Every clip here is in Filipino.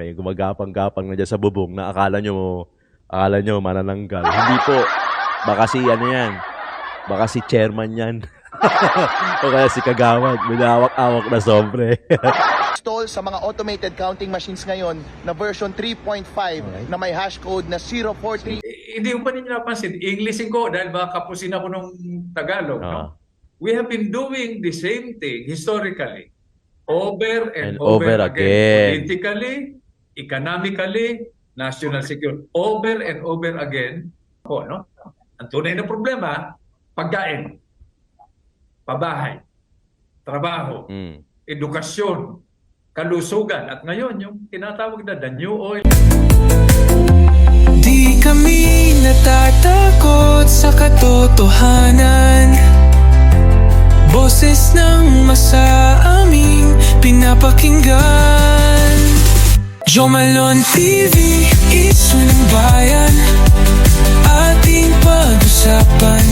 May gumagapang-gapang na dyan sa bubong na akala nyo manananggal. Hindi po. Baka si ano yan. Baka si chairman yan. O kaya si Kagawad. Minawak-awak na sobre. Install sa mga automated counting machines ngayon na version 3.5 na may hash code na 043. Hindi mo pa ninyo napansin, Englishin ko dahil baka kapusin ako ng Tagalog. No? We have been doing the same thing historically. Over and over again. Politically, economically, national security. Over and over again. No? Ang tunay na problema, pagkain, pabahay, trabaho, edukasyon, kalusugan. At ngayon, yung tinatawag na the new oil. Di kami natatakot sa katotohanan. Boses ng masa aming pinapakinggan. Jomalon TV, isu ng bayan. Ating pag-usapan.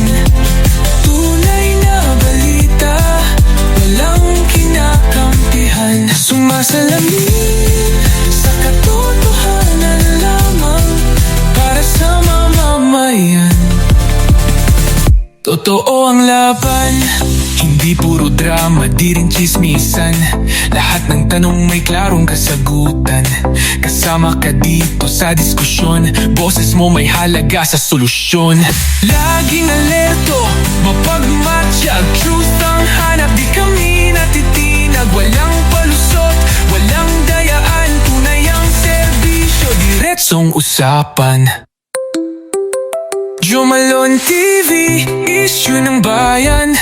Tunay na balita, walang kinakampihan. Sumasalamin sa katotohanan lamang para sa mamamayan. Totoo ang laban, hindi puro drama, di rin chismisan. Lahat ng tanong may klarong kasagutan. Kasama ka dito sa diskusyon, boses mo may halaga sa solusyon. Laging alerto, mapagmatsyag, truth ang hanap. Di kami natitinag, walang palusot, walang dayaan. Tunay ang serbisyo, diretsong usapan. Jomalon TV, issue ng bayan.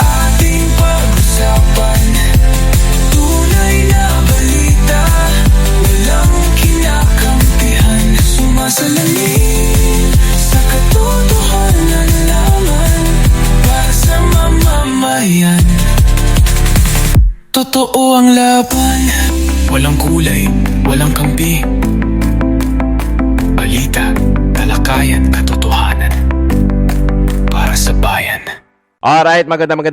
Ating pag-usapan. Tunay na balita, walang kinakampihan. Sumasalamin sa katotohanan lamang para sa mamamayan. Totoo ang laban, walang kulay, walang kampi. Balita, talakayan, katotohanan para sa bayan. Alright, magandang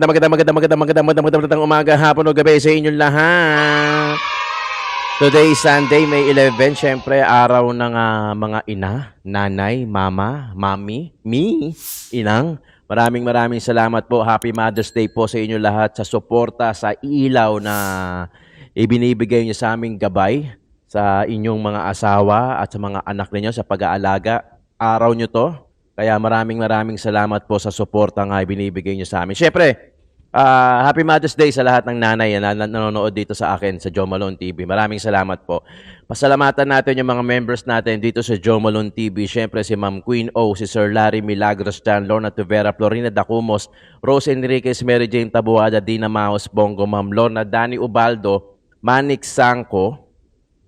umaga, hapon o gabi sa inyong lahat. Today is Sunday, May 11, syempre araw ng mga ina, nanay, mama, mami, inang. Maraming salamat po. Happy Mother's Day po sa inyo lahat sa suporta, sa ilaw na ibinibigay niyo sa aming gabay sa inyong mga asawa at sa mga anak ninyo sa pag-aalaga. Araw nyo to. Kaya maraming salamat po sa suporta nga ibinibigay nyo sa amin. Siyempre, Happy Mother's Day sa lahat ng nanay na nanonood dito sa akin sa Jomalon TV. Maraming salamat po. Pasalamatan natin yung mga members natin dito sa Jomalon TV. Siyempre si Ma'am Queen O, si Sir Larry Milagros Chan, Lorna Tuvera, Florina Dacumos, Rose Enriquez, Mary Jane Tabuada, Dina Maus Bongo, Ma'am Lorna, Danny Ubaldo, Manix Sangko,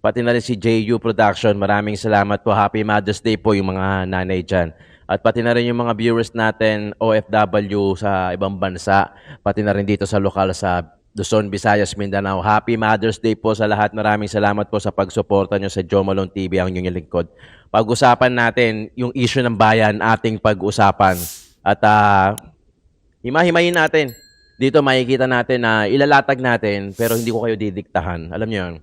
pati na rin si JU Production. Maraming salamat po. Happy Mother's Day po yung mga nanay dyan. At pati na rin yung mga viewers natin, OFW sa ibang bansa. Pati na rin dito sa lokal sa Luzon, Visayas, Mindanao. Happy Mother's Day po sa lahat. Maraming salamat po sa pagsuporta nyo sa Jomalon TV, ang inyong lingkod. Pag-usapan natin yung issue ng bayan, ating pag-usapan. At himahimayin natin. Dito makikita natin na ilalatag natin, pero hindi ko kayo didiktahan. Alam nyo yun?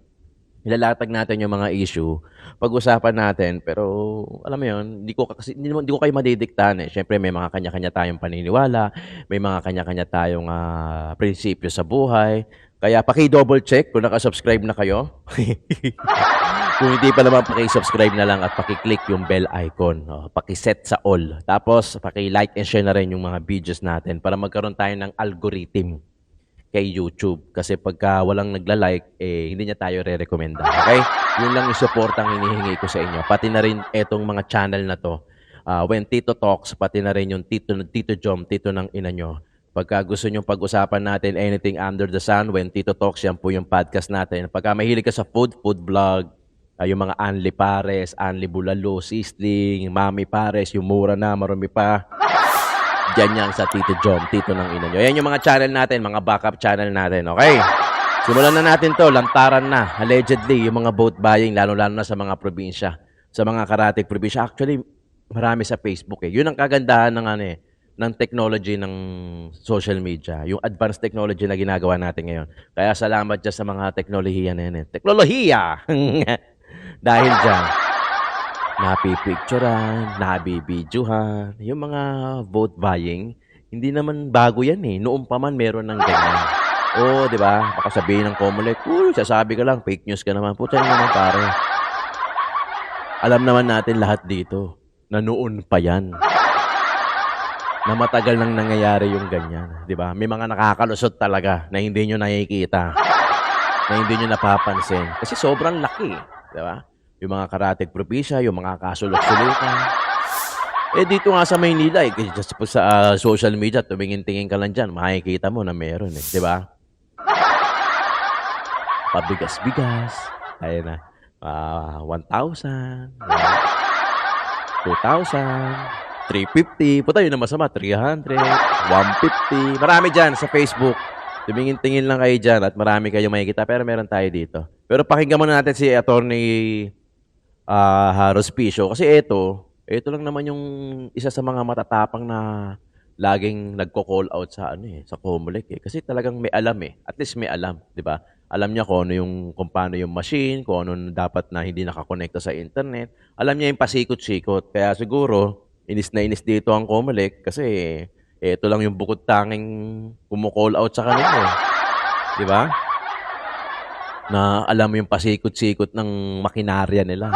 Ilalatag natin yung mga issue, pag-usapan natin, pero alam mo yun, hindi ko kayo madidiktahan eh. Siyempre may mga kanya-kanya tayong paniniwala, may mga kanya-kanya tayong prinsipyo sa buhay. Kaya paki-double check kung naka-subscribe na kayo. Kung hindi pa naman, paki-subscribe na lang at paki-click yung bell icon. Paki-set sa all. Tapos paki-like and share na rin yung mga videos natin para magkaroon tayo ng algorithm kay YouTube. Kasi pagka walang nagla-like, hindi niya tayo re-recommenda. Okay? Yun lang yung support ang hinihingi ko sa inyo. Pati na rin etong mga channel na to. When Tito Talks, pati na rin yung Tito Jom, Tito ng ina nyo. Pagka gusto nyo pag-usapan natin anything under the sun, When Tito Talks, yan po yung podcast natin. Pagka mahilig ka sa food vlog, yung mga Anli Pares, Anli Bulalo, Sisting, Mami Pares, yung mura na, marami pa. Diyan yan sa Tito Jom, Tito ng ina nyo. Yan yung mga channel natin, mga backup channel natin, okay? Simulan na natin to, lantaran na. Allegedly, yung mga vote buying, lalo-lalo na sa mga probinsya, sa mga karatig probinsya. Actually, marami sa Facebook eh. Yun ang kagandahan ng ng technology ng social media, yung advanced technology na ginagawa natin ngayon. Kaya salamat dyan sa mga teknolohiya na yan. Teknolohiya! Dahil dyan, napipicturean, nabibidyohan, yung mga vote buying, hindi naman bago yan eh. Noon pa man meron ng ganyan. Oo, di ba? Baka sabihin ng Comelec, sasabi ka lang, fake news ka naman. Puta naman pare. Alam naman natin lahat dito na noon pa yan. Na matagal nang nangyayari yung ganyan. Di ba? May mga nakakalusot talaga na hindi nyo nakikita. Na hindi nyo napapansin. Kasi sobrang laki. Di ba? Yung mga karatig propisya, yung mga kasulok-sulukan. Dito nga sa Maynila, just sa social media, tumingin-tingin ka lang dyan, makikita mo na meron eh. Di ba? Pabigas-bigas. Ayun na. 1,000. 2,000. 350. Puta, yun na masama. 300. 150. Marami dyan sa Facebook. Tumingin-tingin lang kayo dyan at marami kayong makikita. Pero meron tayo dito. Pero pakinggan muna natin si Attorney Haros Pisio. Kasi ito lang naman yung isa sa mga matatapang na laging nagko-call out sa sa Comelec eh. Kasi talagang may alam eh. At least may alam, 'di ba? Alam niya kung paano yung machine, kung ano dapat na hindi nakakonekta sa internet. Alam niya yung pasikot-sikot. Kaya siguro inis na inis dito ang Comelec kasi ito lang yung bukod tanging kumo-call out sa kanila eh. 'Di ba? Na alam mo yung pasikot-sikot ng makinarya nila.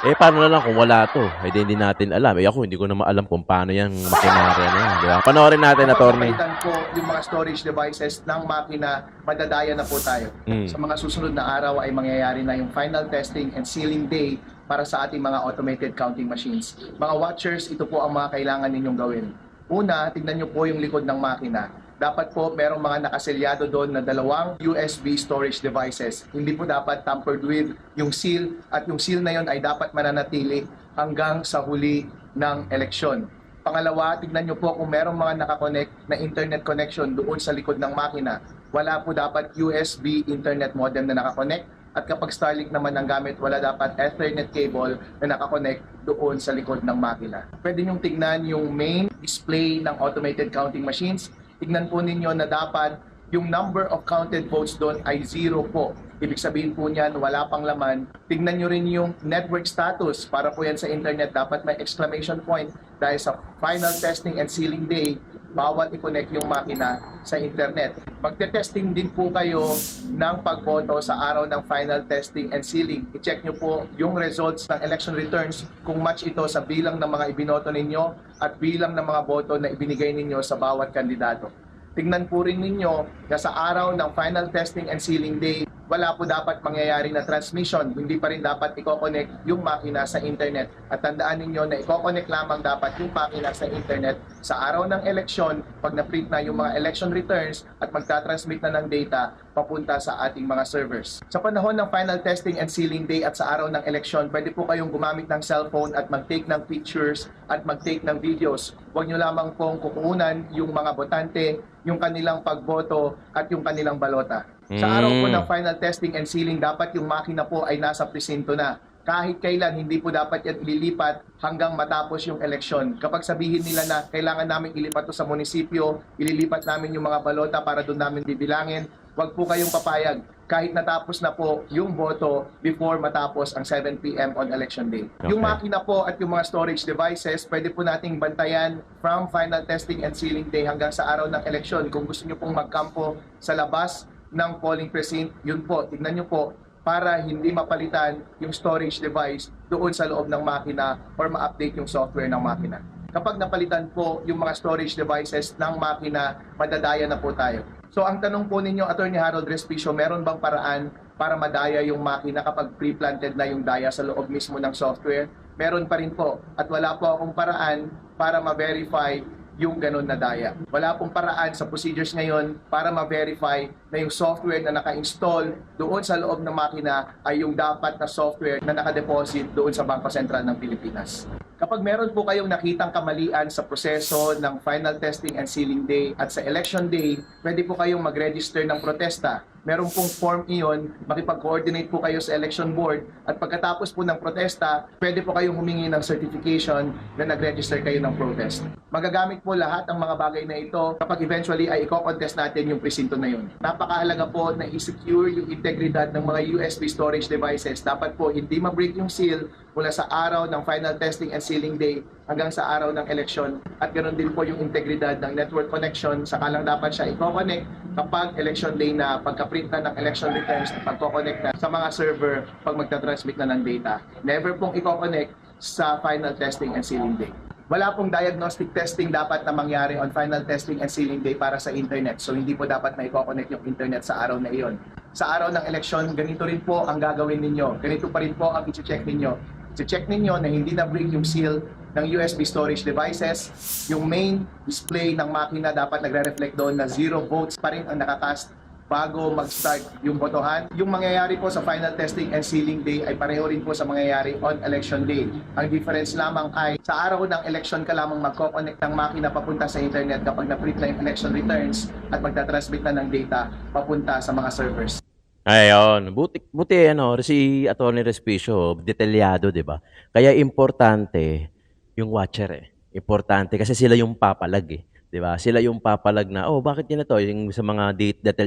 Paano na lang kung wala to? Hindi natin alam. Ako, hindi ko na maalam kung paano yan makinarya na yan. Di ba? Panoorin natin, Attorney. Kapag po yung mga storage devices ng makina, madadaya na po tayo. Sa mga susunod na araw ay mangyayari na yung final testing and sealing day para sa ating mga automated counting machines. Mga watchers, ito po ang mga kailangan ninyong gawin. Una, tignan nyo po yung likod ng makina. Dapat po merong mga nakaselyado doon na 2 USB storage devices. Hindi po dapat tampered with yung seal at yung seal na yon ay dapat mananatili hanggang sa huli ng eleksyon. Pangalawa, tignan nyo po kung merong mga nakakonect na internet connection doon sa likod ng makina. Wala po dapat USB internet modem na nakakonect. At kapag Starlink naman ang gamit, wala dapat Ethernet cable na nakakonect doon sa likod ng makina. Pwede nyong tignan yung main display ng automated counting machines. Tignan po ninyo na dapat yung number of counted votes doon ay 0 po. Ibig sabihin po niyan, wala pang laman. Tignan nyo rin yung network status. Para po yan sa internet, dapat may exclamation point dahil sa final testing and sealing day, bawal i-connect yung makina sa internet. Magte-testing din po kayo ng pagboto sa araw ng final testing and sealing. I-check nyo po yung results ng election returns kung match ito sa bilang ng mga ibinoto ninyo at bilang ng mga boto na ibinigay ninyo sa bawat kandidato. Tingnan po rin ninyo na sa araw ng final testing and sealing day, wala po dapat mangyayari na transmission. Hindi pa rin dapat i-connect yung makina sa internet. At tandaan ninyo na i-connect lamang dapat yung makina sa internet sa araw ng eleksyon pag na-print na yung mga election returns at magta-transmit na ng data papunta sa ating mga servers. Sa panahon ng final testing and sealing day at sa araw ng eleksyon, pwede po kayong gumamit ng cellphone at mag-take ng pictures at mag-take ng videos. Huwag nyo lamang pong kukunan yung mga botante, yung kanilang pagboto at yung kanilang balota. Sa araw po ng final testing and sealing, dapat yung makina po ay nasa presinto na. Kahit kailan, hindi po dapat yan ililipat hanggang matapos yung eleksyon. Kapag sabihin nila na kailangan namin ilipat to sa munisipyo, ililipat namin yung mga balota para doon namin bibilangin, wag po kayong papayag. Kahit natapos na po yung boto before matapos ang 7 p.m. on election day. Okay. Yung makina po at yung mga storage devices, pwede po nating bantayan from final testing and sealing day hanggang sa araw ng eleksyon. Kung gusto nyo pong magkampo sa labas ng polling precinct, yun po, tignan nyo po para hindi mapalitan yung storage device doon sa loob ng makina or ma-update yung software ng makina. Kapag napalitan po yung mga storage devices ng makina, madadaya na po tayo. So ang tanong po ninyo, Attorney Harold Respicio, meron bang paraan para madaya yung makina kapag pre-planted na yung daya sa loob mismo ng software? Meron pa rin po. At wala po akong paraan para ma-verify yung ganun na daya. Wala pong paraan sa procedures ngayon para ma-verify na yung software na naka-install doon sa loob ng makina ay yung dapat na software na naka-deposit doon sa Bangko Sentral ng Pilipinas. Kapag meron po kayong nakitang kamalian sa proseso ng final testing and sealing day at sa election day, pwede po kayong mag-register ng protesta meron pong form iyon, makipag-coordinate po kayo sa election board at pagkatapos po ng protesta, pwede po kayong humingi ng certification na nag-register kayo ng protest. Magagamit po lahat ang mga bagay na ito kapag eventually ay i-contest natin yung presinto na yun. Napakahalaga po na i-secure yung integridad ng mga USB storage devices. Dapat po hindi ma-break yung seal mula sa araw ng final testing and sealing day hanggang sa araw ng eleksyon. At ganoon din po yung integridad ng network connection. Saka lang dapat siya i-connect kapag election day na, pagka-print na ng election returns, pagko-connect na sa mga server pag magta-transmit na ng data. Never pong i-connect sa final testing and sealing day. Wala pong diagnostic testing dapat na mangyari on final testing and sealing day para sa internet. So hindi po dapat na i-connect yung internet sa araw na iyon. Sa araw ng eleksyon, ganito rin po ang gagawin ninyo. Ganito pa rin po ang i-check ninyo. I-check ninyo na hindi na break yung seal ng USB storage devices. Yung main display ng makina dapat nagre-reflect doon na 0 votes pa rin ang nakakast bago mag-start yung botohan. Yung mangyayari po sa final testing and sealing day ay pareho rin po sa mangyayari on election day. Ang difference lamang ay sa araw ng election ka lamang magko-connect ng makina papunta sa internet kapag na-print na yung election returns at magta-transmit na ng data papunta sa mga servers. Ayun, buti ano, si Attorney Respicio, detalyado, 'di ba? Kaya importante yung watcher eh. Importante kasi sila yung papalag eh, 'di ba? Sila yung papalag na, oh, bakit ganito yung sa mga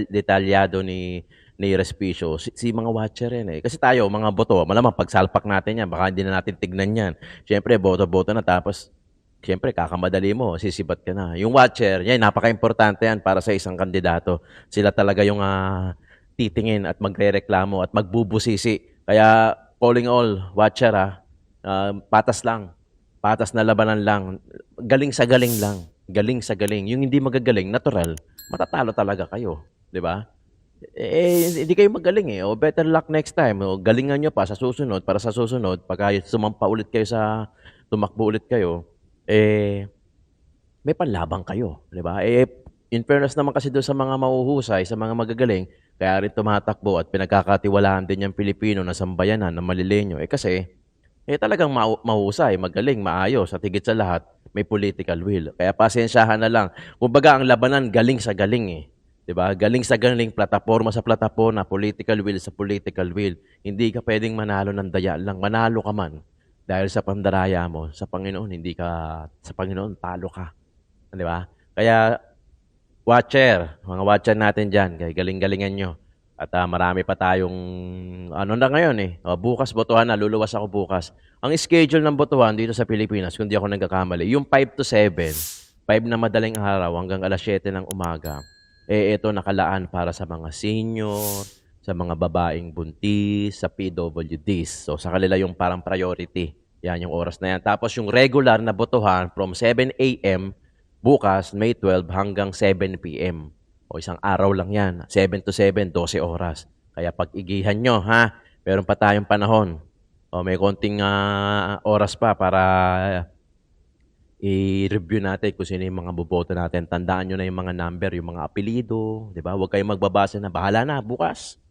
detalyado ni Respicio, si mga watcher yan eh. Kasi tayo, mga boto, malamang pagsalpak natin yan, baka hindi na natin tignan yan. Siyempre, boto-boto na tapos siyempre, kakamadali mo, sisibat ka na. Yung watcher, yan, napaka-importante yan para sa isang kandidato. Sila talaga yung titingin at magrereklamo at magbubusisi. Kaya calling all watcher patas lang. Patas na labanan lang. Galing sa galing lang. Galing sa galing. Yung hindi magagaling, natural, matatalo talaga kayo. 'Di ba? Hindi kayo magaling eh. O better luck next time. O galingan nyo pa sa susunod para sa susunod, pagka sumampa ulit kayo tumakbo ulit kayo, may panlabang kayo. 'Di ba? In fairness naman kasi doon sa mga mahuhusay, sa mga magagaling, kaya rin tumatakbo at pinagkakatiwalaan din yung Pilipino na sambayanan, na malilenyo. Kasi, talagang mahusay, magaling, maayos, at higit sa lahat, may political will. Kaya pasensyahan na lang. Kumbaga, ang labanan, galing sa galing eh. Diba? Galing sa galing, plataforma sa plataforma, political will sa political will. Hindi ka pwedeng manalo ng daya lang. Manalo ka man. Dahil sa pandaraya mo, sa Panginoon, sa Panginoon, talo ka. Diba? Kaya, watcher, mga watcher natin dyan, galing-galingan nyo. At marami pa tayong, ano na ngayon eh, bukas botohan na, luluwas ako bukas. Ang schedule ng botohan dito sa Pilipinas, kung di ako nagkakamali, yung 5 to 7, 5 na madaling araw hanggang alas 7 ng umaga, ito nakalaan para sa mga senior, sa mga babaeng buntis, sa PWDs. So sa kanila yung parang priority. Yan yung oras na yan. Tapos yung regular na botohan from 7 a.m. bukas, May 12 hanggang 7 p.m. O isang araw lang yan. 7 to 7, 12 oras. Kaya pag-igihan nyo, ha? Meron pa tayong panahon. O may konting oras pa para i-review natin kung sino yung mga boboto natin. Tandaan nyo na yung mga number, yung mga apelido. Di ba? Huwag kayong magbabasa na, bahala na, bukas.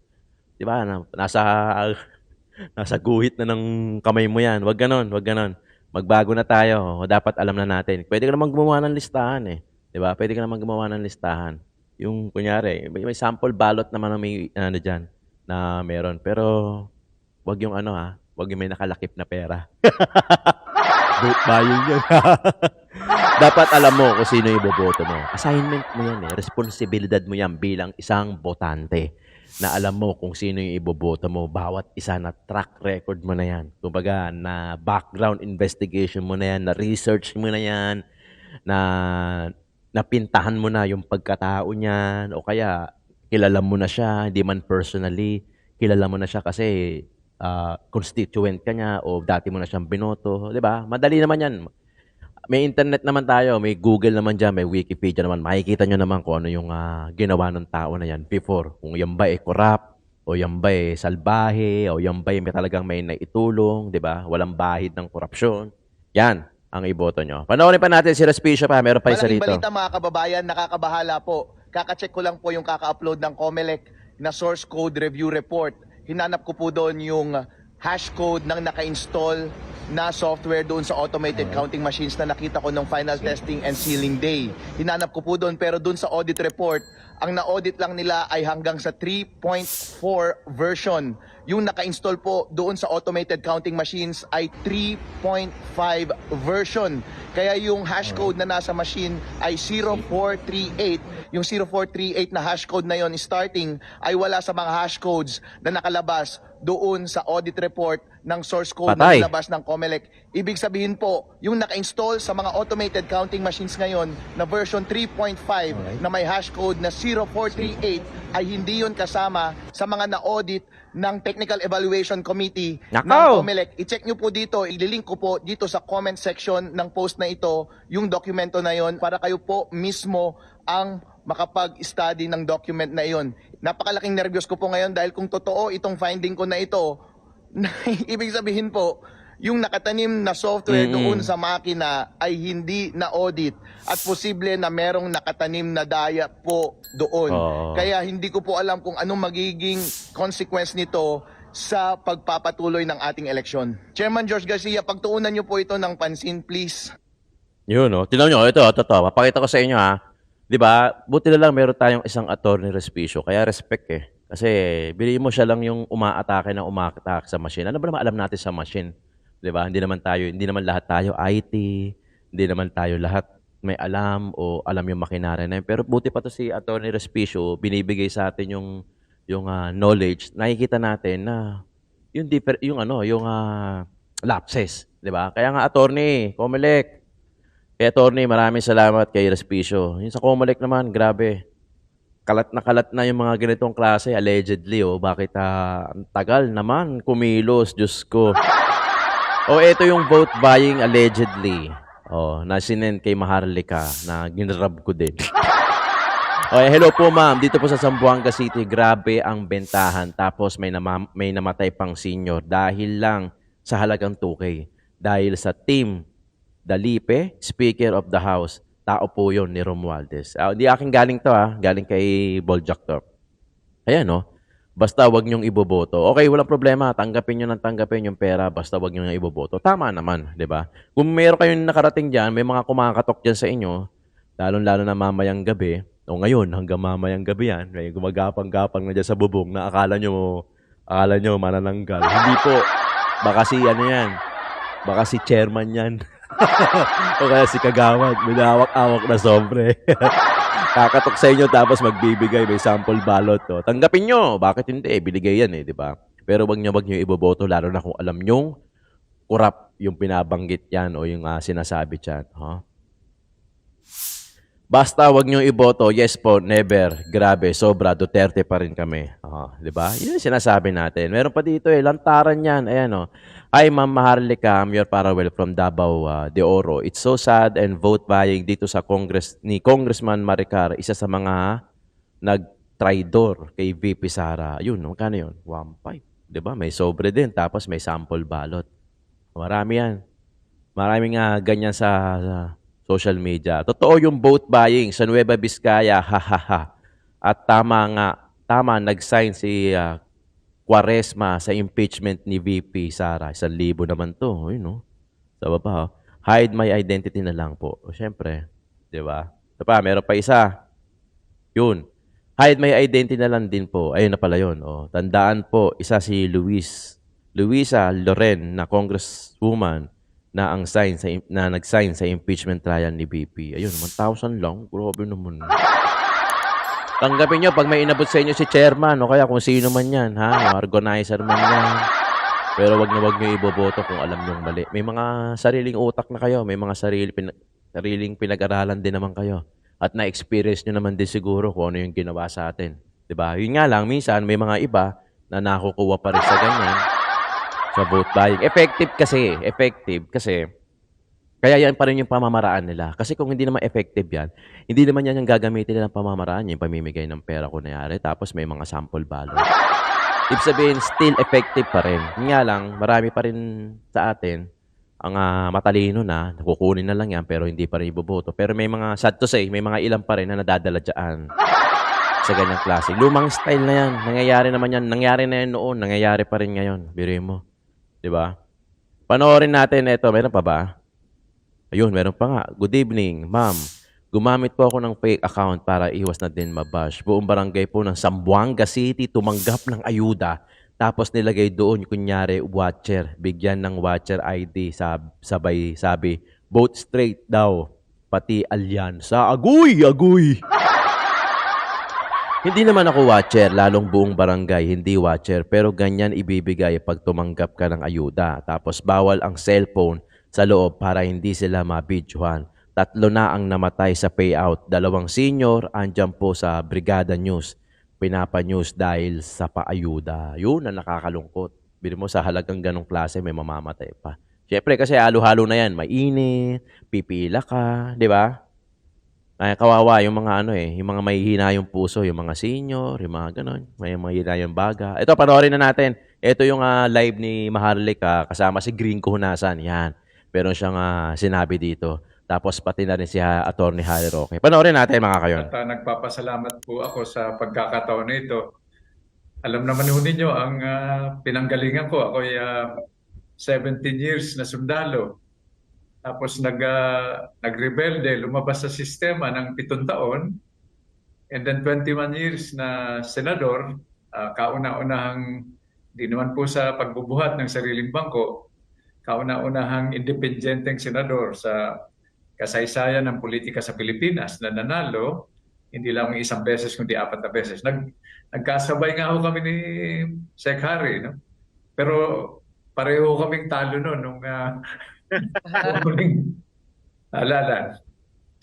Di ba? Nasa guhit na ng kamay mo yan. Huwag ganon, huwag ganon. Magbago na tayo. Dapat alam na natin. Pwede ka naman gumawa ng listahan eh. 'Di ba? Pwede ka naman gumawa ng listahan. Yung kunyari, may sample ballot naman na may diyan na meron. Pero wag yung wag yung may nakalakip na pera. Vote buying yun. Dapat alam mo kung sino yung boboto mo. Assignment mo yan eh. Responsibilidad mo yan bilang isang botante. Na alam mo kung sino yung iboboto mo. Bawat isa na track record mo na yan. Kumbaga, na background investigation mo na yan, na research mo na yan, na napintahan mo na yung pagkatao niyan, o kaya kilala mo na siya, hindi man personally, kilala mo na siya kasi constituent ka niya o dati mo na siyang binoto. Diba? Madali naman yan. May internet naman tayo, may Google naman dyan, may Wikipedia naman. Makikita nyo naman kung ano yung ginawa ng tao na yan before. Kung yan ba corrupt, o yan ba salbahe, o yan ba may talagang may naitulong, di ba? Walang bahid ng korupsyon. Yan ang iboto nyo. Panoorin pa natin si Respicio pa, meron pa isa rito. Malaking balita mga kababayan, nakakabahala po. Kaka-check ko lang po yung kaka-upload ng COMELEC na source code review report. Hinanap ko po doon yung hash code ng naka-install na software doon sa automated counting machines na nakita ko nung final testing and sealing day. Hinanap ko po doon pero doon sa audit report ang na-audit lang nila ay hanggang sa 3.4 version. Yung naka-install po doon sa automated counting machines ay 3.5 version. Kaya yung hash code na nasa machine ay 0438. Yung 0438 na hash code na yon starting ay wala sa mga hash codes na nakalabas doon sa audit report ng source code Patay. na nilabas ng COMELEC. Ibig sabihin po, yung naka-install sa mga automated counting machines ngayon na version 3.5 na may hash code na 0438 ay hindi yon kasama sa mga na-audit ng Technical Evaluation Committee ng Nakaw! COMELEC. I-check nyo po dito, ililink ko po dito sa comment section ng post na ito, yung dokumento na yon para kayo po mismo ang makapag-study ng document na iyon. Napakalaking nervyos ko po ngayon dahil kung totoo itong finding ko na ito, ibig sabihin po, yung nakatanim na software doon sa makina ay hindi na-audit at posible na merong nakatanim na daya po doon. Oo. Kaya hindi ko po alam kung anong magiging consequence nito sa pagpapatuloy ng ating eleksyon. Chairman George Garcia, pagtuunan niyo po ito ng pansin, please. Yun, no? Tignan nyo, ito, papakita ko sa inyo, ha? Di ba, buti na lang meron tayong isang attorney respicio, kaya respect eh. Kasi, bili mo siya lang yung umaatake sa machine. Ano ba naman alam natin sa machine? Di ba? Hindi naman lahat tayo IT, hindi naman tayo lahat may alam o alam yung makinarya na yun. Pero buti pa to si attorney respicio, binibigay sa atin yung knowledge. Nakikita natin na yung lapses, di ba? Kaya nga attorney, COMELEC, attorney, maraming salamat kay Respicio. Yung sa COMELEC naman, grabe. Kalat na yung mga ganitong klase, allegedly, oh. Bakit ang tagal naman kumilos, Diyos ko. Ito yung vote buying allegedly. Na sinend kay Maharlika na ginrab ko din. Hello po ma'am, dito po sa Zamboanga City, grabe ang bentahan. Tapos may namatay pang senior dahil lang sa halagang 2K. Dahil sa team Dalipe, Speaker of the House. Tao po yun ni Romualdez. Hindi aking galing to galing kay Boljak to. Ayan basta wag niyong iboboto. Okay, walang problema, tanggapin niyo ng tanggapin yung pera, basta wag niyo nang iboboto. Tama naman, di ba? Kung meron kayong nakarating diyan, may mga kumakatok diyan sa inyo, lalo-lalo na mamayang gabi, o ngayon, hanggang mamayang gabi yan, may gumagapang-gapang na dyan sa bubong na akala nyo manananggal. Hindi po. Baka si yan. Baka si chairman yan. O kaya si Kagawad, may nawak-awak na sobre. Kakatok sa inyo tapos magbibigay, may sample ballot. Tanggapin nyo. Bakit hindi? Binigay yan di ba? Pero wag nyo iboboto, lalo na kung alam nyong kurap yung pinabanggit yan o yung sinasabi dyan. Basta wag nyo iboto, yes po, never. Grabe, sobra, Duterte pa rin kami. Di ba? Yun yung sinasabi natin. Meron pa dito lantaran yan. Ayan Hi, Ma'am Maharlika, I'm your Parawel from Davao de Oro. It's so sad and vote buying dito sa ni Congressman Maricar, isa sa mga nag-tridor kay VP Sara. Yun, magkano yun? 1.5. Di ba? May sobre din, tapos may sample ballot. Marami yan. Maraming ganyan sa social media. Totoo yung vote buying sa Nueva Vizcaya, hahaha. At tama, nag-sign si Quaresma sa impeachment ni VP Sara. 1,000 naman to. Sa baba. Hide my identity na lang po. Siyempre. Di ba? Ito pa, meron pa isa. Yun. Hide my identity na lang din po. Ayun na pala yun. Tandaan po, isa si Luisa Loren na congresswoman na nag-sign sa impeachment trial ni VP. Ayun, 1,000 lang. Grabe naman. Tanggapin nyo pag may inabot sa inyo si chairman o kaya kung sino man yan, organizer man yan. Pero wag nyo iboboto kung alam nyo mali. May mga sariling utak na kayo, may mga sariling pinag-aralan din naman kayo. At na-experience nyo naman din siguro kung ano yung ginawa sa atin. Diba? Yun nga lang, minsan may mga iba na nakukuha pa rin sa ganyan, sa vote buying. Effective kasi kaya yan pa rin yung pamamaraan nila. Kasi kung hindi naman effective yan, hindi naman yan yung gagamitin nilang pamamaraan, yung pamimigay ng pera kunyari, tapos may mga sample ballot. Ibig sabihin, still effective pa rin. Nga lang, marami pa rin sa atin ang matalino na, nakukunin na lang yan, pero hindi pa rin iboboto. Pero may mga, sad to say, may mga ilan pa rin na nadadala dyan sa ganyang klase. Lumang style na yan. Nangyayari naman yan. Nangyari na yan noon. Nangyayari pa rin ngayon. Biruin mo. Diba? Panoorin natin ito. Meron pa ba? Ayun, meron pa nga. Good evening, ma'am. Gumamit po ako ng fake account para iwas na din mabash. Buong barangay po ng Zamboanga City tumanggap ng ayuda. Tapos nilagay doon, kunyari, watcher. Bigyan ng watcher ID. Sabay sabi, vote straight daw. Pati alyansa. Agoy! Agoy! Hindi naman ako watcher, lalong buong barangay, hindi watcher. Pero ganyan ibibigay pag tumanggap ka ng ayuda. Tapos bawal ang cellphone sa loob para hindi sila mabidyohan. 3 na ang namatay sa payout. 2 senior, andyan po sa Brigada News. Pinapa-news dahil sa paayuda. Yun ang nakakalungkot. Bili mo sa halagang ganong klase, may mamamatay pa. Siyempre kasi halo-halo na yan. Mainit, pipila ka, di ba? Ay, kawawa yung mga yung mga mahihina yung puso, yung mga senior, yung mga ganon, may mahihina yung baga. Ito, panoorin na natin. Ito yung live ni Maharlik kasama si Green Kuhunasan. Yan. Meron siyang sinabi dito. Tapos pati na rin si Atty. Harry Roque. Panoorin natin mga kayon. At nagpapasalamat po ako sa pagkakataon na ito. Alam naman ho ninyo, ang pinanggalingan ko, ako'y 17 years na sundalo. Tapos nagrebelde, lumabas sa sistema ng 7 taon. And then 21 years na senador, kauna-unahang, di naman po sa pagbubuhat ng sariling bangko, kauna-unahang independenteng senador sa kasaysayan ng politika sa Pilipinas na nanalo, hindi lang 1 beses kundi 4 na beses. Nagkasabay nga ho kami ni Sec. Harry, no? Pero pareho kaming talo noon nung huling halalan.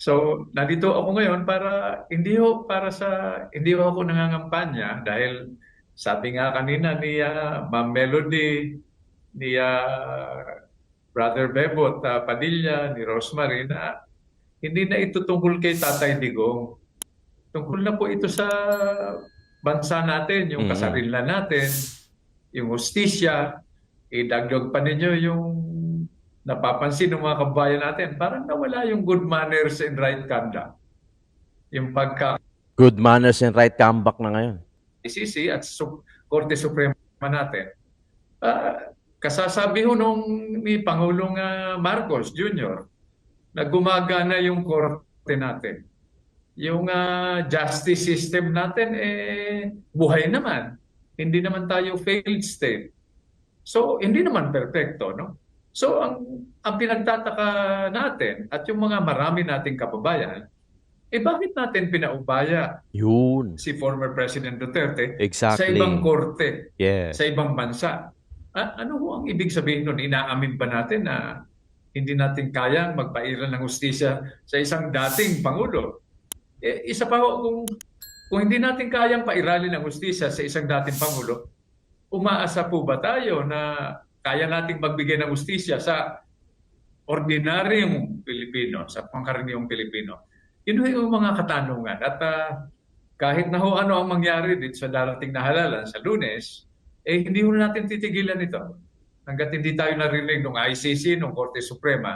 So, nandito ako ngayon para hindi ho ako nangangampanya dahil sabi nga kanina ni Ma'am Melody, ni Brother Bebot Padilla, ni Rosemary na hindi na ito tungkol kay Tatay Digong. Tungkol na po ito sa bansa natin, yung kasarinlan natin, yung hustisya. Idagdag pa ninyo yung napapansin ng mga kabayan natin, parang nawala yung good manners and right conduct. Yung Good manners and right comeback na ngayon. ICC at Korte Suprema natin. Kasasabi ho nung ni Pangulong Marcos Jr. na gumagana yung korte natin. Yung justice system natin buhay naman. Hindi naman tayo failed state. So hindi naman perfecto, no? So ang pinagtataka natin at yung mga marami nating kababayan, bakit natin pinaubaya Yun. si former President Duterte Exactly. sa ibang korte, Yes. sa ibang bansa? Ano ho ang ibig sabihin nun? Inaamin ba natin na hindi natin kayang magpairal ng hustisya sa isang dating Pangulo? Isa pa ho, kung hindi natin kayang pairalin ng hustisya sa isang dating Pangulo, umaasa po ba tayo na kaya nating magbigay ng hustisya sa ordinaryong Pilipino, sa pangkaraniwang Pilipino? Yun yung mga katanungan. At kahit na ho ano ang mangyari dito sa darating na halalan sa Lunes, hindi ho natin titigilan ito. Hanggat hindi tayo narinig ng ICC, ng Korte Suprema,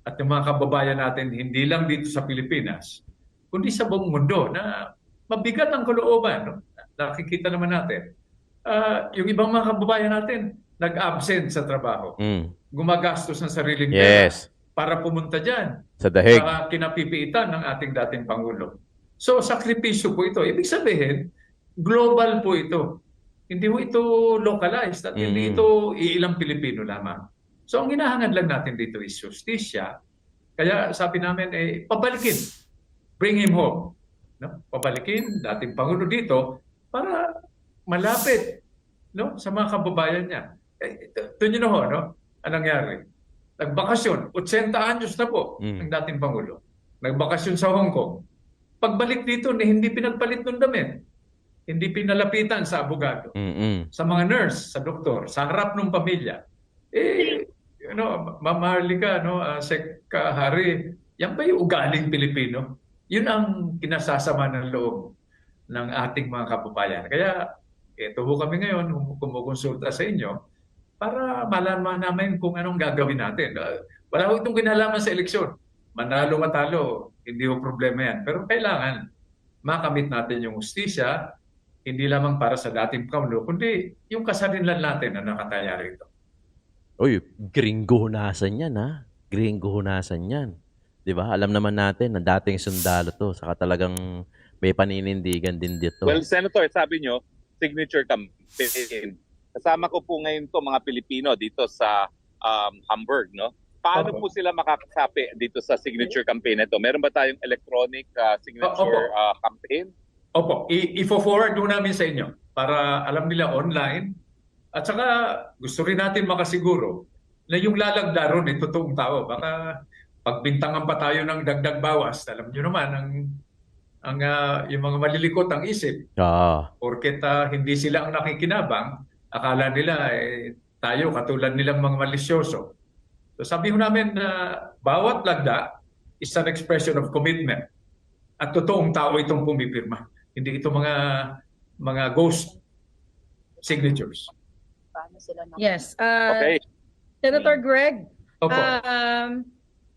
at yung mga kababayan natin, hindi lang dito sa Pilipinas, kundi sa buong mundo na mabigat ang kalooban. No? Nakikita naman natin. Yung ibang mga kababayan natin, nag-absent sa trabaho. Gumagastos ng sariling pera para pumunta dyan. Sa dahig. Para kinapipiitan ng ating dating Pangulo. So, sakripisyo po ito. Ibig sabihin, global po ito. Hindi po ito localized at hindi ito iilang Pilipino lamang. So, ang hinahangad lang natin dito is justisya. Kaya sabi namin, pabalikin. Bring him home. No? Pabalikin dating Pangulo dito para malapit, no, sa mga kababayan niya. Ito nyo na ho, no? Anong nangyari? Nagbakasyon, 80 anyos na po ang dating Pangulo. Nagbakasyon sa Hong Kong. Pagbalik dito, hindi pinagpalit ng damit. Hindi pinalapitan sa abogado. Sa mga nurse, sa doktor, sa harap ng pamilya. Ma'am Harlika, no, Sec. Harry, yan ba yung ugaling Pilipino? Yun ang kinasasama ng loob ng ating mga kababayan. Kaya, ito ho kami ngayon, kumukonsulta sa inyo para malaman namin kung anong gagawin natin. Wala ho itong kinalaman sa eleksyon. Manalo, matalo, hindi ho problema yan. Pero kailangan makamit natin yung hustisya, hindi lamang para sa dating Pangulo, kundi yung kasarinlan natin na nakataya rito. Uy, gringo hunasan yan, ha? Gringo hunasan yan. 'Di ba? Alam naman natin na dating sundalo 'to, saka talagang may paninindigan din dito. Well, Senator, sabi nyo, signature campaign. Kasama ko po ngayon to mga Pilipino dito sa Hamburg, no? Paano po sila makakasapi dito sa signature campaign na ito? Meron ba tayong electronic signature campaign? Opo, i-forward doon namin sa inyo para alam nila online. At saka gusto rin natin makasiguro na yung lalagda ron ay totoong tao. Baka pagbintangan pa tayo ng dagdag bawas. Alam nyo naman, yung mga malilikot ang isip. Porket hindi sila ang nakikinabang, akala nila tayo katulad nilang mga malisyoso. So sabi ho namin na bawat lagda is an expression of commitment. At totoong tao itong pumipirma. Hindi ito mga ghost signatures. Yes. Okay. Senator Greg, Opo.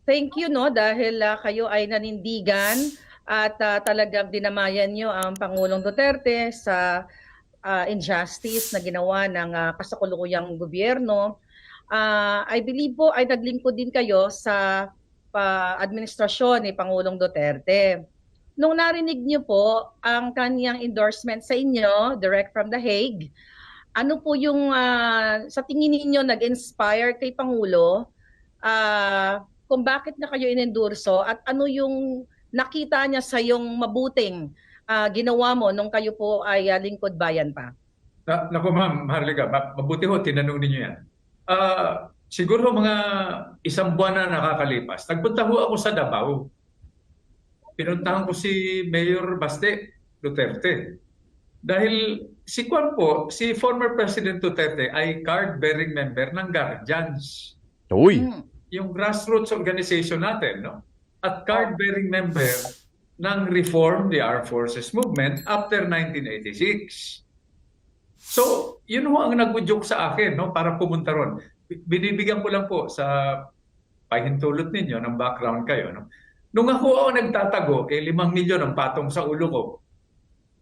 thank you dahil kayo ay nanindigan at talagang dinamayan nyo ang Pangulong Duterte sa injustice na ginawa ng kasakulukuyang gobyerno. I believe po ay naglingkod din kayo sa administrasyon ni Pangulong Duterte. Nung narinig niyo po ang kanyang endorsement sa inyo, direct from The Hague, ano po yung sa tingin niyo nag-inspire kay Pangulo kung bakit na kayo inendorso at ano yung nakita niya sa yung mabuting ginawa mo nung kayo po ay lingkod bayan pa? Naku ma'am, Harlika, mabuti ho, tinanong ninyo yan. Siguro mga isang buwan na nakakalipas, nagpunta ho ako sa Davao. Pinuntahan ko si Mayor Baste Duterte. Dahil si former President Duterte ay card-bearing member ng Guardians. Uy! Yung grassroots organization natin, no? At card-bearing member ng Reform the Armed Forces Movement after 1986. So, yun ho ang nag-udyok sa akin, no, para pumunta ron. Binibigyan ko lang po sa pahintulot ninyo ng background kayo. No? Nung ako nagtatago, 5 milyon ang patong sa ulo ko.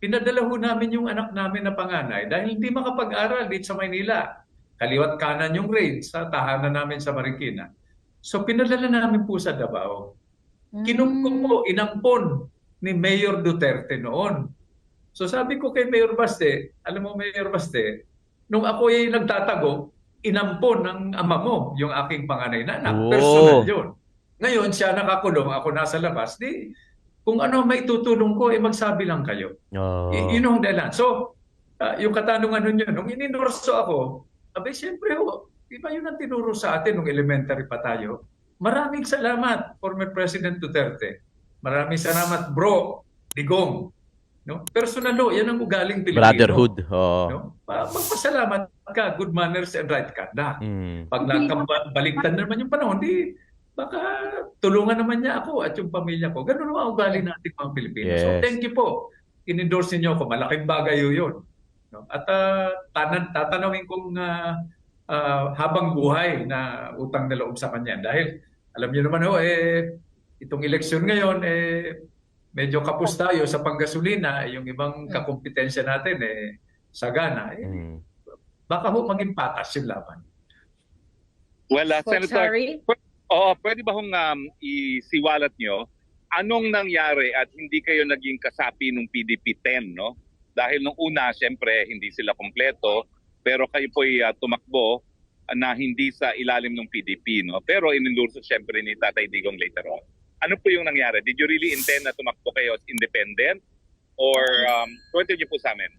Pinadala ho namin yung anak namin na panganay dahil hindi makapag-aral dito sa Maynila. Kaliwat kanan yung raid sa tahanan namin sa Marikina. So, pinadala namin po sa Davao. Kinungkong po, inampon ni Mayor Duterte noon. So sabi ko kay Mayor Baste, alam mo Mayor Baste, nung ako ay nagtatago, inampon ng ama mo yung aking panganay na anak. Personal yun. Ngayon siya nakakulong, ako nasa labas. Kung ano may tutulong ko, magsabi lang kayo. Yun ang dahilan. So, yung katanungan nun yun, nung ininurso ako, abay siyempre di ba yun ang tinuro sa atin nung elementary pa tayo? Maraming salamat, former President Duterte. Maraming salamat, bro, Digong. No? Personal yan ang ugaling Pilipino. Brotherhood. No? Magpasalamat ka, good manners and right conduct. Pag baliktad naman yung panahon, baka tulungan naman niya ako at yung pamilya ko. Ganun naman ang ugali natin mga Pilipino. Yes. So thank you po. In-endorse niyo ako. Malaking bagay yun. No? At tatanawin kong habang buhay na utang na loob sa kanya. Dahil alam niyo naman itong eleksyon ngayon, medyo kapos tayo sa panggasolina, yung ibang kakompetensya natin sagana. Baka maging patas yung laban. Well, Senator, pwede ba hong isiwalat nyo anong nangyari at hindi kayo naging kasapi ng PDP-10, no? Dahil nung una, siyempre, hindi sila kompleto, pero kayo po'y tumakbo na hindi sa ilalim ng PDP, no? Pero inendorso siyempre ni Tatay Digong later on. Ano po yung nangyari? Did you really intend na tumakbo kayo as independent? Or kwento niyo po sa amin?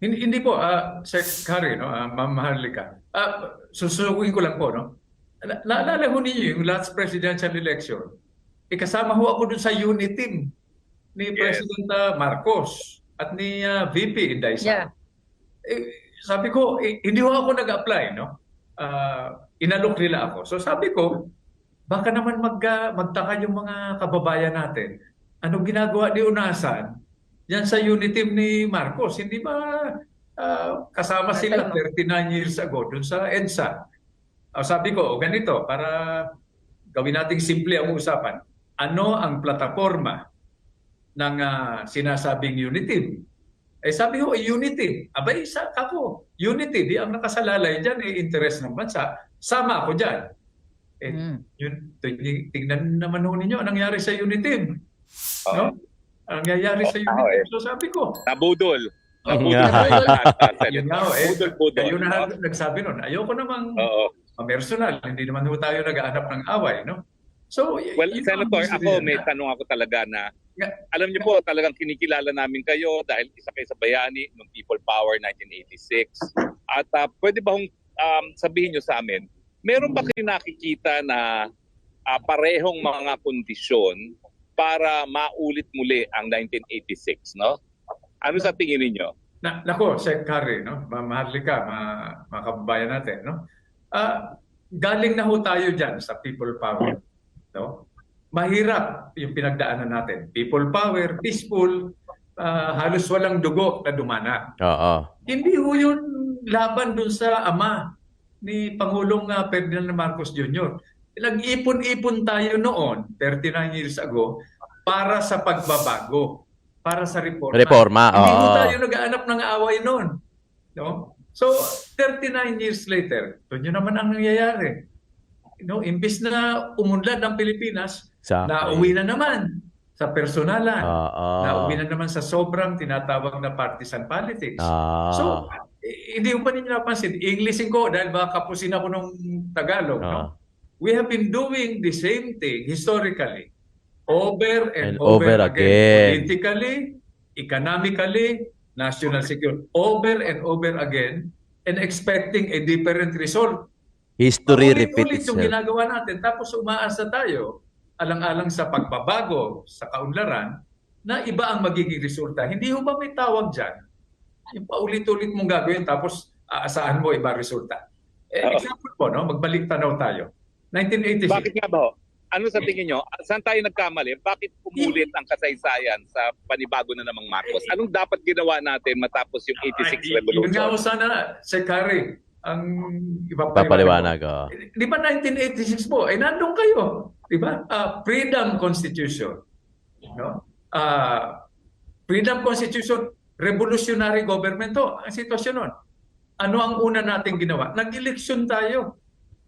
Hindi po, Sir Harry, no? Ma'am Harlika. Susuguin ko lang po, no? Naalala ho ninyo yung last presidential election. Kasama ho ako dun sa unit team ni President Marcos at ni VP Inday. Sabi ko, hindi ho ako nag-apply, no? Inalok nila ako. So sabi ko, baka naman magtaka yung mga kababayan natin. Anong ginagawa ni Unasan yan sa unit team ni Marcos? Hindi ba kasama sila 39 years ago dun sa EDSA? Sabi ko, ganito, para gawin nating simple ang usapan. Ano ang plataforma ng sinasabing unit team? Sabi ko, unity. Abay, ako, unity. Di ang nakasalalay dyan, interest ng bansa. Sama ako dyan. Tingnan naman ho ninyo anong nangyari sa Unitim. No? Ang nangyayari sa Unitim. So sabi ko, Nabudol. Yun nga ho, Budol-budol. kayo na nagsabi nun. Ayoko namang personal. Hindi naman ho tayo nag-aanap ng away. No? So, Well, Senator, ako may tanong ako talaga na, alam niyo po, talagang kinikilala namin kayo dahil isa kayo sa bayani ng People Power 1986. At pwede ba hong sabihin niyo sa amin, meron ba kayo nakikita na parehong mga kondisyon para maulit muli ang 1986, no? Ano sa tingin niyo? Nako, Sec. Harry, no? Maharlika, mga kababayan natin, no? Galing na ho tayo dyan sa People Power. No? Mahirap yung pinagdaanan natin. People Power, peaceful, halos walang dugo na dumana. Hindi ho yun laban dun sa ama ni Pangulong Ferdinand Marcos Jr. Nag-ipon-ipon tayo noon, 39 years ago, para sa pagbabago, para sa reforma. Hindi ho tayo nag-aanap ng away noon. No? So, 39 years later, ito nyo naman ang nangyayari. No, imbis na umunlad ang Pilipinas, nauwi na naman sa personalan. Nauwi na naman sa sobrang tinatawag na partisan politics. So, hindi ko pa ninyo napansin. Englishin ko dahil baka kapusin ako ng Tagalog. No? We have been doing the same thing historically. Over and over again. Politically, economically, national security. Over and over again and expecting a different result. History repeats Ulit yung itself. ginagawa natin tapos umaasa tayo alang-alang sa pagbabago sa kaunlaran na iba ang magiging resulta. Hindi ho ba may tawag dyan? Yung paulit-ulit mong gagawin tapos aasahan mo iba resulta. Example po, no? Magbalik tanaw tayo. 1986. Bakit nga ba? Ano sa tingin nyo? Saan tayo nagkamali? Bakit umulit ang kasaysayan sa panibago na namang Marcos? Anong dapat ginawa natin matapos yung 86 revolution? Yun nga ho sana, Sec. Harry, ang Papaliwanag. Di ba 1986 po? Nandun kayo. Di ba? Freedom Constitution. No? Freedom Constitution, revolutionary government to. Ang sitwasyon nun. Ano ang una natin ginawa? Nag-eleksyon tayo.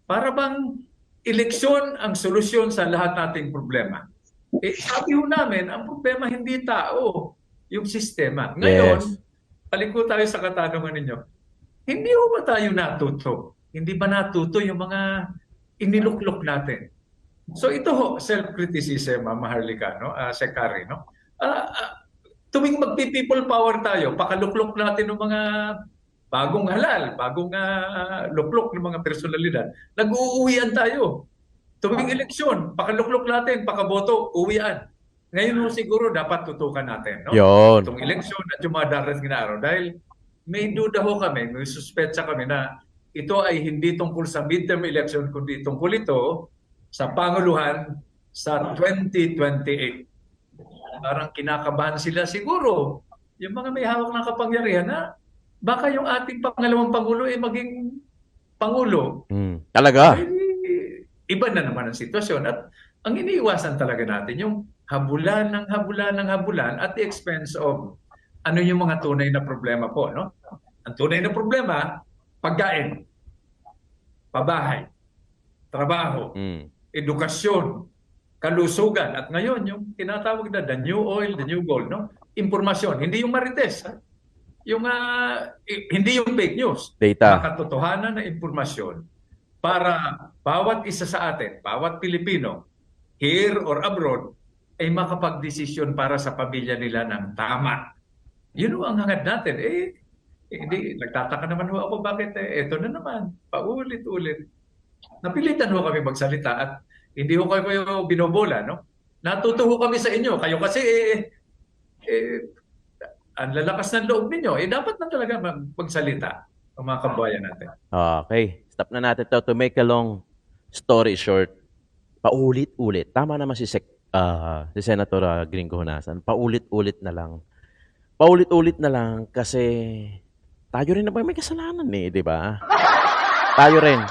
Para bang eleksyon ang solusyon sa lahat nating problema. Sabi ho namin, ang problema hindi tao, yung sistema. Ngayon, balik ko tayo sa katanungan ninyo. Hindi ho ba tayo natuto? Hindi ba natuto yung mga iniluklok natin? So ito ho, self-criticism, Maharlika, no? Sec. Harry, no? Tuwing magpi-people power tayo, pakaluklok natin ng mga bagong halal, bagong luklok ng mga personalidad, nag-uuwian tayo. Tuwing eleksyon, pakaluklok natin, pakaboto, uwian. Ngayon siguro dapat tutukan natin. No? Yun. Itong eleksyon at yung mga darating na araw. Dahil may duda ho kami, may suspetsa kami na ito ay hindi tungkol sa midterm election, kundi tungkol ito sa Panguluhan sa 2028. Parang kinakabahan sila siguro. Yung mga may hawak ng kapangyarihan na baka yung ating pangalawang Pangulo ay maging Pangulo. Talaga? Iba na naman ang sitwasyon. At ang iniiwasan talaga natin yung habulan ng habulan at the expense of ano yung mga tunay na problema po. No? Ang tunay na problema, pagkain, pabahay, trabaho, edukasyon, kalusugan. At ngayon, yung tinatawag na the new oil, the new gold. No? Impormasyon, hindi yung marites. Ha? Yung hindi yung fake news. Data. Makatotohanan na impormasyon para bawat isa sa atin, bawat Pilipino, here or abroad, ay makapagdesisyon para sa pamilya nila ng tama. Yun ang hangad natin. Hindi, nagtataka naman ho ako bakit eto na naman, paulit-ulit. Napilitan ho kami magsalita at hindi ho kayo binobola, no? Natuto ho kami sa inyo. Kayo kasi ang lalakas ng loob ninyo, dapat na talaga magsalita ang mga kabayan natin. Okay. Stop na natin to make a long story short. Paulit-ulit. Tama naman si Senator Gringo Honasan. Paulit-ulit na lang. Paulit-ulit na lang kasi tayo rin naman may kasalanan di ba? Tayo rin.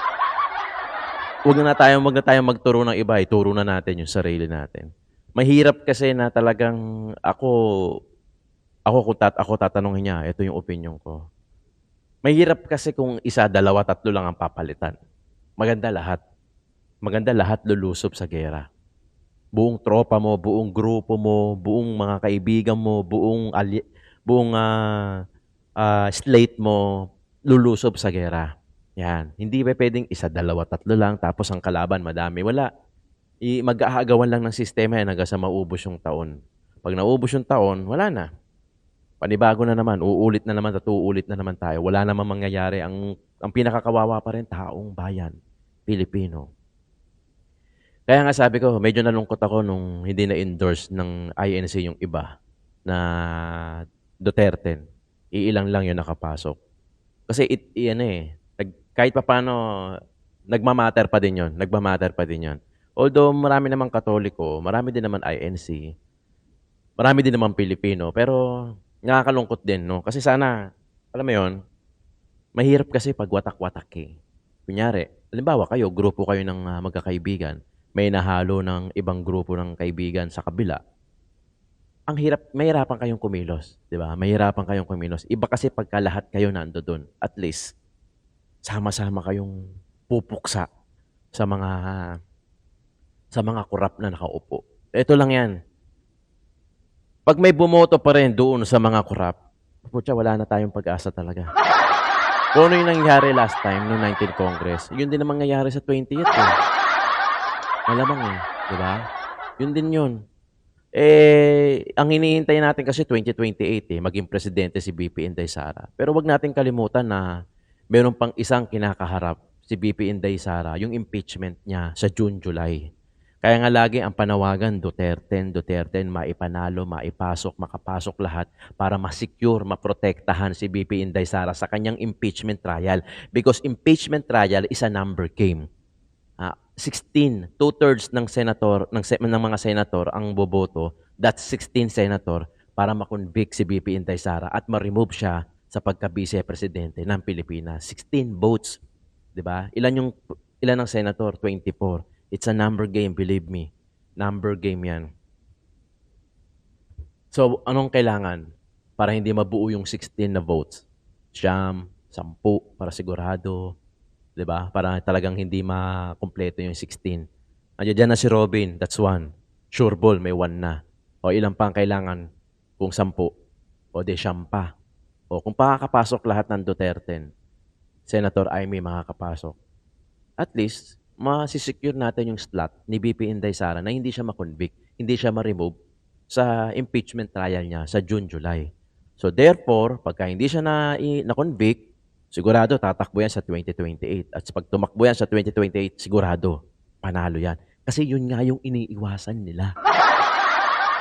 Huwag na tayong magturo ng iba. Ituro na natin yung sarili natin. Mahirap kasi na talagang ako tatanungin niya, ito yung opinion ko. Mahirap kasi kung isa, dalawa, tatlo lang ang papalitan. Maganda lahat. maganda lahat lulusob sa gera. Buong tropa mo, buong grupo mo, buong mga kaibigan mo, buong slate mo, lulusob sa gera. Yan. Hindi ba pwedeng isa, dalawa, tatlo lang, tapos ang kalaban madami. Wala. Mag-aagawan lang ng sistema yan hanggang sa maubos yung taon. Pag naubos yung taon, wala na. Panibago na naman, uulit na naman at uulit na naman tayo. Wala namang mangyayari. Ang pinakakawawa pa rin, taong bayan, Pilipino. Kaya nga sabi ko, medyo nalungkot ako nung hindi na-endorse ng INC yung iba na Duterte. Iilang lang yun nakapasok. Kasi kahit papaano, nagmamatter pa din yun. Nagmamatter pa din yun. Although marami namang Katoliko, marami din naman INC, marami din naman Pilipino, pero nakakalungkot din, no? Kasi sana, alam mo yun, mahirap kasi pag watak-watak eh. Kunyari, halimbawa kayo, grupo kayo ng magkakaibigan, may nahalo ng ibang grupo ng kaibigan sa kabila, mahirapan kayong kumilos, di ba? Mahirapan kayong kumilos. Iba kasi pagka lahat kayo nando doon, at least, sama-sama kayong pupuksa sa mga kurap na nakaupo. Ito lang yan. Pag may bumoto pa rin doon sa mga kurap, putya, wala na tayong pag-asa talaga. Kung ano yung nangyari last time, noong 19th Congress, yun din ang mangyayari sa 20th eh. Malamang eh, di ba? Yun din yun. Ang hinihintay natin kasi 2028 eh, maging presidente si BP Inday Sara. Pero wag natin kalimutan na meron pang isang kinakaharap si BP Inday Sara, yung impeachment niya sa June, July. Kaya nga lagi ang panawagan, Duterte, maipanalo, maipasok, makapasok lahat para ma-secure, maprotektahan si BP Inday Sara sa kanyang impeachment trial. Because impeachment trial is a number game. 16, 2/3 ng mga senator ang boboto, that's 16 senator para ma-convict si BP Inday Sara at ma-remove siya sa pagka-vice-presidente ng Pilipinas. 16 votes, 'di ba? Ilan ang senator? 24. It's a number game, believe me. Number game 'yan. So, anong kailangan para hindi mabuo yung 16 na votes? 10 para sigurado, 'di ba? Para talagang hindi makumpleto yung 16. Andiyan na si Robin, that's 1. Sure ball, may 1 na. O ilan pa ang kailangan? Kung 10. O de 10 pa. O kung makakapasok lahat ng Duterte, Senator Amy makakapasok. At least, masisecure natin yung slot ni BP Inday Sara na hindi siya ma-convict, hindi siya ma-remove sa impeachment trial niya sa June, July. So therefore, pagka hindi siya na-convict, sigurado tatakbo yan sa 2028. At pag tumakbo yan sa 2028, sigurado panalo yan. Kasi yun nga yung iniiwasan nila.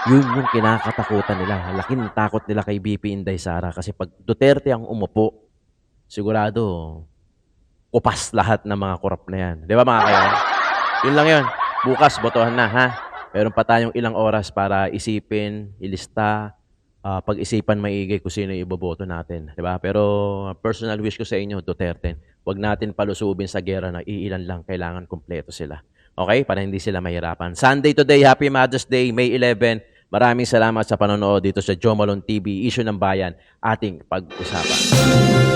Yun yung kinakatakutan nila. Laking takot nila kay BP Inday Sara. Kasi pag Duterte ang umupo, sigurado kupas lahat ng mga korap na yan. Di ba mga kayo? Yun lang yun. Bukas, botohan na ha. Meron pa tayong ilang oras para isipin, ilista, pag-isipan maigay kung sino yung iboboto natin. Diba? Pero personal wish ko sa inyo, Duterte, wag natin palusubin sa gera na iilan lang, kailangan kumpleto sila. Okay? Para hindi sila mahirapan. Sunday today, Happy Mother's Day, May 11. Maraming salamat sa panonood dito sa Joe Malone TV, Issue ng Bayan, ating pag-usapan.